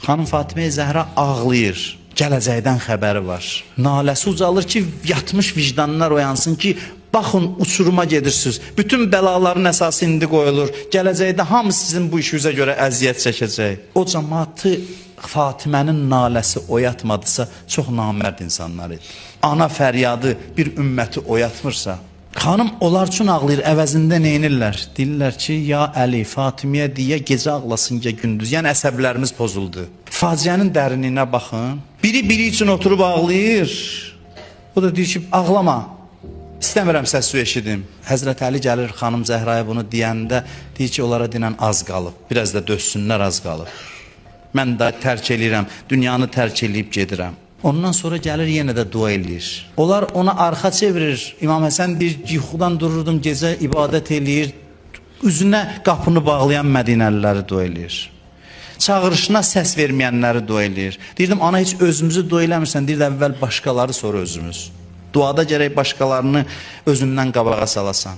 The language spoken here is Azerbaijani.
Xanım Fatimə Zəhra ağlayır. Gələcəkdən xəbəri var. Naləsi ucalır ki, yatmış vicdanlar oyansın ki, baxın uçuruma gedirsiniz. Bütün bəlaların əsası indi qoyulur. Gələcəkdə hamı sizin bu işinizə görə əziyyət çəkəcək. O cəmaatı Fatimənin naləsi oyatmadısa, çox namərd insanlar idi. Ana fəryadı bir ümməti oyatmırsa, xanım onlar üçün ağlayır, əvəzində neynirlər? Deyirlər ki, ya Əli, Fatimiyə deyə gecə ağlasın ya gündüz. Yəni əsəblərimiz pozuldu. Faciənin dərinliyinə baxın. Biri üçün oturub ağlayır. O da deyir ki, ağlama. İstəmirəm səs su eşidim. Həzrət Əli gəlir xanım Zəhraya bunu deyəndə, deyir ki, onlara dinən az qalıb. Biraz da dözsünlər, az qalıb. Mən də tərk eləyirəm, dünyanı tərk eləyib gedirəm. Ondan sonra gəlir yenə də dua eləyir. Onlar ona arxa çevirir. İmam Həsən deyir, yuxudan dururdum, gecə ibadət eləyir. Üzünə qapını bağlayan Mədinəliləri dua eləyir. Çağırışına səs verməyənləri dua eləyir. Deyirdim, ana heç özümüzü dua eləmirsən, deyirdi, əvvəl başqaları, sonra özümüz. Duada gərək başqalarını özündən qabağa salasan.